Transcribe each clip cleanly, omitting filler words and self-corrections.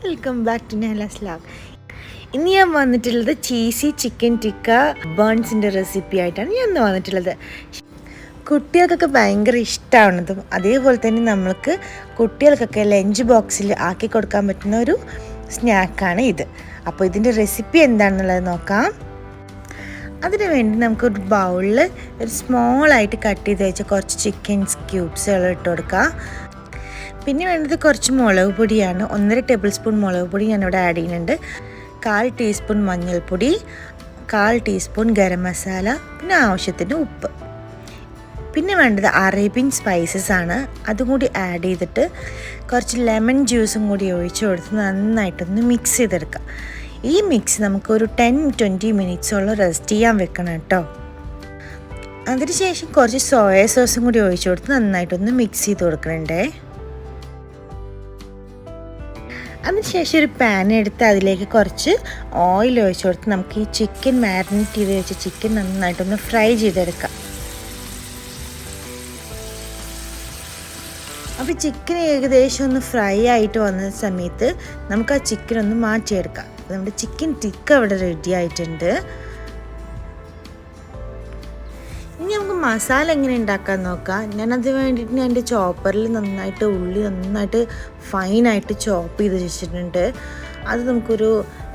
Welcome back to Nahla's vlog. ഇന്ന് ഞാൻ വന്നിട്ടുള്ളത് ചീസി ചിക്കൻ ടിക്ക ബേൺസിൻ്റെ റെസിപ്പി ആയിട്ടാണ് ഞാൻ ഇന്ന് വന്നിട്ടുള്ളത്. കുട്ടികൾക്കൊക്കെ ഭയങ്കര ഇഷ്ടമാണതും അതേപോലെ തന്നെ നമ്മൾക്ക് കുട്ടികൾക്കൊക്കെ ലഞ്ച് ബോക്സിൽ ആക്കി കൊടുക്കാൻ പറ്റുന്ന ഒരു സ്നാക്കാണ് ഇത്. അപ്പോൾ ഇതിൻ്റെ റെസിപ്പി എന്താണെന്നുള്ളത് നോക്കാം. അതിന് വേണ്ടി നമുക്കൊരു ബൗളിൽ ഒരു സ്മോളായിട്ട് കട്ട് ചെയ്ത് വെച്ച കുറച്ച് ചിക്കൻ ക്യൂബ്സുകൾ ഇട്ട് കൊടുക്കുക. പിന്നെ വേണ്ടത് കുറച്ച് മുളക് പൊടിയാണ്. 1.5 ടേബിൾ സ്പൂൺ മുളക് പൊടി ഞാനിവിടെ ആഡ് ചെയ്യുന്നുണ്ട്. 1/4 ടീസ്പൂൺ മഞ്ഞൾപ്പൊടി, 1/4 ടീസ്പൂൺ ഗരം മസാല, പിന്നെ ആവശ്യത്തിന് ഉപ്പ്. പിന്നെ വേണ്ടത് അറേബ്യൻ സ്പൈസസ് ആണ്. അതും കൂടി ആഡ് ചെയ്തിട്ട് കുറച്ച് ലെമൺ ജ്യൂസും കൂടി ഒഴിച്ച് കൊടുത്ത് നന്നായിട്ടൊന്ന് മിക്സ് ചെയ്തെടുക്കുക. ഈ മിക്സ് നമുക്കൊരു 10-20 മിനിറ്റ്സോളം റെസ്റ്റ് ചെയ്യാൻ വെക്കണം കേട്ടോ. അതിനുശേഷം കുറച്ച് സോയ സോസും കൂടി ഒഴിച്ച് കൊടുത്ത് നന്നായിട്ടൊന്ന് മിക്സ് ചെയ്ത് കൊടുക്കണേ. അതിനുശേഷം ഒരു പാൻ എടുത്ത് അതിലേക്ക് കുറച്ച് ഓയിൽ ഒഴിച്ച് കൊടുത്ത് നമുക്ക് ഈ ചിക്കൻ മാരിനേറ്റ് ചെയ്ത് വെച്ച ചിക്കൻ നന്നായിട്ടൊന്ന് ഫ്രൈ ചെയ്തെടുക്കാം. അപ്പോൾ ചിക്കൻ ഏകദേശം ഒന്ന് ഫ്രൈ ആയിട്ട് വന്ന സമയത്ത് നമുക്ക് ആ ചിക്കൻ ഒന്ന് മാറ്റിയെടുക്കാം. നമ്മുടെ ചിക്കൻ ടിക്ക ഇവിടെ റെഡി ആയിട്ടുണ്ട്. ഇനി നമുക്ക് മസാല എങ്ങനെ ഉണ്ടാക്കാൻ നോക്കാം. ഞാനത് വേണ്ടിയിട്ട് ഞാൻ എൻ്റെ ചോപ്പറിൽ നന്നായിട്ട് ഉള്ളി നന്നായിട്ട് ഫൈനായിട്ട് ചോപ്പ് ചെയ്ത് വെച്ചിട്ടുണ്ട്. അത് നമുക്കൊരു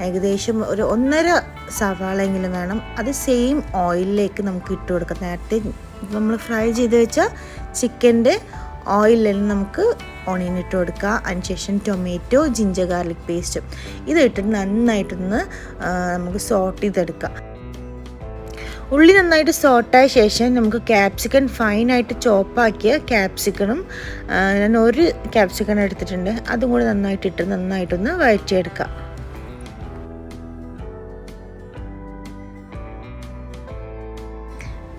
ഏകദേശം ഒരു 1.5 സവാളെങ്കിലും വേണം. അത് സെയിം ഓയിലിലേക്ക് നമുക്ക് ഇട്ട് കൊടുക്കാം. നേരത്തെ നമ്മൾ ഫ്രൈ ചെയ്ത് വെച്ച ചിക്കൻ്റെ ഓയിലിൽ നമുക്ക് ഓണിയൻ ഇട്ട് കൊടുക്കുക. അതിനുശേഷം ടൊമാറ്റോ, ജിഞ്ചർ ഗാർലിക് പേസ്റ്റ് ഇത് ഇട്ടിട്ട് നന്നായിട്ടൊന്ന് നമുക്ക് സോട്ട് ചെയ്തെടുക്കാം. ഉള്ളി നന്നായിട്ട് സോട്ടായ ശേഷം നമുക്ക് ക്യാപ്സിക്കൻ ഫൈനായിട്ട് ചോപ്പാക്കിയ ക്യാപ്സിക്കണും ഞാൻ ഒരു ക്യാപ്സിക്കൺ എടുത്തിട്ടുണ്ട്. അതും കൂടി നന്നായിട്ടിട്ട് നന്നായിട്ടൊന്ന് വഴറ്റിയെടുക്കാം.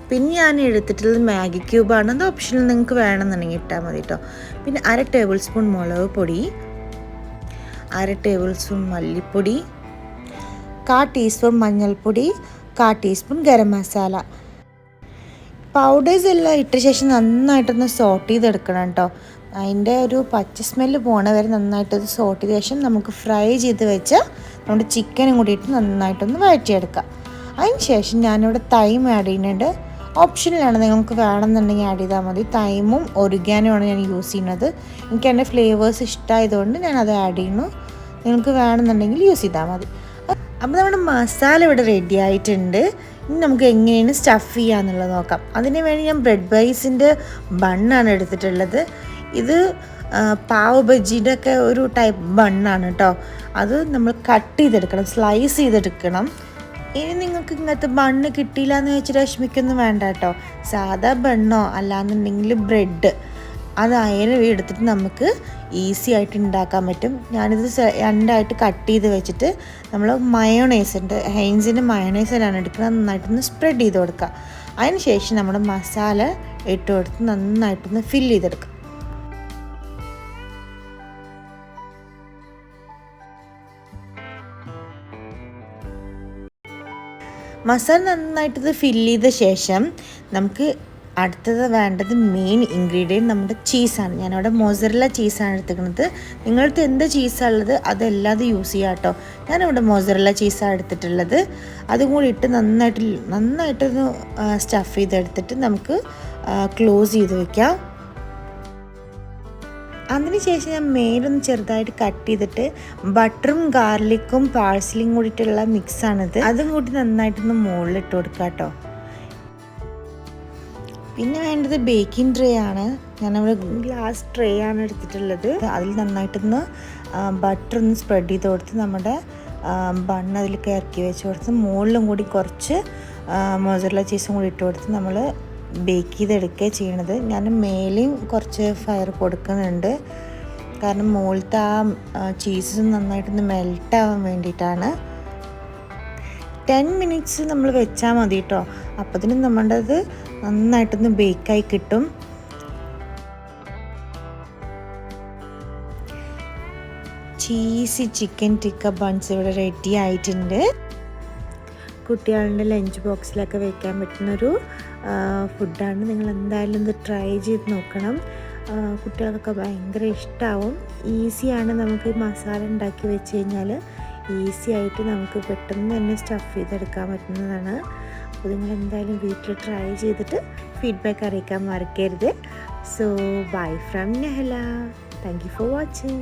പിന്നെ ഞാൻ എടുത്തിട്ടുള്ളത് മാഗി ക്യൂബാണ്. അത് ഓപ്ഷനിൽ നിങ്ങൾക്ക് വേണമെന്നുണ്ടെങ്കിൽ ഇട്ടാൽ മതി കേട്ടോ. പിന്നെ 1/2 ടേബിൾ സ്പൂൺ മുളക് പൊടി, 1/2 ടേബിൾ സ്പൂൺ മല്ലിപ്പൊടി, 1/4 ടീസ്പൂൺ മഞ്ഞൾപ്പൊടി, 1/4 ടീസ്പൂൺ ഗരം മസാല. പൗഡേഴ്സ് എല്ലാം ഇട്ട ശേഷം നന്നായിട്ടൊന്ന് സോട്ട് ചെയ്തെടുക്കണം കേട്ടോ. അതിൻ്റെ ഒരു പച്ച സ്മെല്ല് പോണ വരെ നന്നായിട്ടത് സോട്ട് ചെയ്ത ശേഷം നമുക്ക് ഫ്രൈ ചെയ്ത് വെച്ച നമ്മുടെ ചിക്കനും കൂടിയിട്ട് നന്നായിട്ടൊന്ന് വഴറ്റിയെടുക്കാം. അതിന് ശേഷം ഞാനിവിടെ തൈം ആഡ് ചെയ്യുന്നുണ്ട്. ഓപ്ഷനിലാണ്, നിങ്ങൾക്ക് വേണമെന്നുണ്ടെങ്കിൽ ആഡ് ചെയ്താൽ മതി. തൈമും ഒറിഗാനുമാണ് ഞാൻ യൂസ് ചെയ്യുന്നത്. എനിക്ക് എൻ്റെ ഫ്ലേവേഴ്സ് ഇഷ്ടമായതുകൊണ്ട് ഞാനത് ആഡ് ചെയ്യുന്നു. നിങ്ങൾക്ക് വേണമെന്നുണ്ടെങ്കിൽ യൂസ് ചെയ്താൽ മതി. അപ്പോൾ നമ്മുടെ മസാല ഇവിടെ റെഡി ആയിട്ടുണ്ട്. ഇനി നമുക്ക് എങ്ങനെയാണ് സ്റ്റഫ് ചെയ്യാന്നുള്ളത് നോക്കാം. അതിന് വേണ്ടി ഞാൻ ബ്രെഡ് ബൈസിൻ്റെ ബണ്ണാണ് എടുത്തിട്ടുള്ളത്. ഇത് പാവ് ബജിയുടെ ഒക്കെ ഒരു ടൈപ്പ് ബണ്ണാണ് കേട്ടോ. അത് നമ്മൾ കട്ട് ചെയ്തെടുക്കണം, സ്ലൈസ് ചെയ്തെടുക്കണം. ഇനി നിങ്ങൾക്ക് ഇങ്ങനത്തെ ബണ്ണ് കിട്ടിയില്ല എന്ന് വെച്ചിട്ട് വിഷമിക്കൊന്നും വേണ്ട കേട്ടോ. സാധാ ബണ്ണോ അല്ലാന്നുണ്ടെങ്കിൽ ബ്രെഡ് അതായാലും എടുത്തിട്ട് നമുക്ക് ഈസി ആയിട്ട് ഉണ്ടാക്കാൻ പറ്റും. ഞാനിത് രണ്ടായിട്ട് കട്ട് ചെയ്ത് വെച്ചിട്ട് നമ്മൾ മയോണൈസ് ഉണ്ട്, ഹൈൻസിൻ്റെ മയോണൈസിലാണ് എടുക്കുന്നത്. നന്നായിട്ടൊന്ന് സ്പ്രെഡ് ചെയ്ത് കൊടുക്കുക. അതിന് ശേഷം നമ്മുടെ മസാല ഇട്ട് കൊടുത്ത് നന്നായിട്ടൊന്ന് ഫില്ല് ചെയ്തെടുക്കുക. മസാല നന്നായിട്ടത് ഫില്ല് ചെയ്ത ശേഷം നമുക്ക് അടുത്തത് വേണ്ടത് മെയിൻ ഇൻഗ്രീഡിയൻറ്റ് നമ്മുടെ ചീസാണ്. ഞാനവിടെ മൊസറല്ല ചീസാണ് എടുത്തിരിക്കുന്നത്. നിങ്ങളടുത്ത് എന്ത് ചീസാണ് ഉള്ളത് അതെല്ലാതും യൂസ് ചെയ്യാം കേട്ടോ. ഞാനിവിടെ മൊസറല്ല ചീസാണ് എടുത്തിട്ടുള്ളത്. അതും കൂടി ഇട്ട് നന്നായിട്ടൊന്ന് സ്റ്റഫ് ചെയ്തെടുത്തിട്ട് നമുക്ക് ക്ലോസ് ചെയ്ത് വയ്ക്കാം. അതിനുശേഷം ഞാൻ മേലൊന്ന് ചെറുതായിട്ട് കട്ട് ചെയ്തിട്ട് ബട്ടറും ഗാർലിക്കും പാഴ്സലിയും കൂടിയിട്ടുള്ള മിക്സാണിത്. അതും കൂടി നന്നായിട്ടൊന്ന് മുകളിലിട്ട് കൊടുക്കുക കേട്ടോ. പിന്നെ വേണ്ടത് ബേക്കിംഗ് ട്രേ ആണ്. ഞാനവിടെ ഗ്ലാസ് ട്രേ ആണ് എടുത്തിട്ടുള്ളത്. അതിൽ നന്നായിട്ടൊന്ന് ബട്ടർ ഒന്ന് സ്പ്രെഡ് ചെയ്ത് കൊടുത്ത് നമ്മുടെ ബണ്ണ് അതിലേക്ക് ഇറക്കി വെച്ച് കൊടുത്ത് മുകളിലും കൂടി കുറച്ച് മൊസറല്ല ചീസും കൂടി ഇട്ട് കൊടുത്ത് നമ്മൾ ബേക്ക് ചെയ്തെടുക്കുക ചെയ്യണത്. ഞാൻ മേലെയും കുറച്ച് ഫയർ കൊടുക്കുന്നുണ്ട്. കാരണം മുകളിലത്തെ ആ ചീസ് നന്നായിട്ടൊന്ന് മെൽട്ടാവാൻ വേണ്ടിയിട്ടാണ്. 10 മിനിറ്റ്സ് നമ്മൾ വെച്ചാൽ മതി കേട്ടോ. അപ്പത്തിനും നമ്മുടേത് നന്നായിട്ടൊന്ന് ബേക്കായി കിട്ടും. ചീസി ചിക്കൻ ടിക്ക ബൺസ് ഇവിടെ റെഡി ആയിട്ടുണ്ട്. കുട്ടികളുടെ ലഞ്ച് ബോക്സിലൊക്കെ വെക്കാൻ പറ്റുന്നൊരു ഫുഡാണ്. നിങ്ങൾ എന്തായാലും ഇത് ട്രൈ ചെയ്ത് നോക്കണം. കുട്ടികൾക്കൊക്കെ ഭയങ്കര ഇഷ്ടമാവും. ഈസിയാണ്, നമുക്ക് ഈ മസാല ഉണ്ടാക്കി വെച്ച് കഴിഞ്ഞാൽ ഈസി ആയിട്ട് നമുക്ക് പെട്ടെന്ന് തന്നെ സ്റ്റഫ് ചെയ്തെടുക്കാൻ പറ്റുന്നതാണ്. അപ്പോൾ നിങ്ങൾ എന്തായാലും വീട്ടിൽ ട്രൈ ചെയ്തിട്ട് ഫീഡ്ബാക്ക് അറിയിക്കാൻ മറക്കരുത്. So bye from Nehala. Thank you for watching.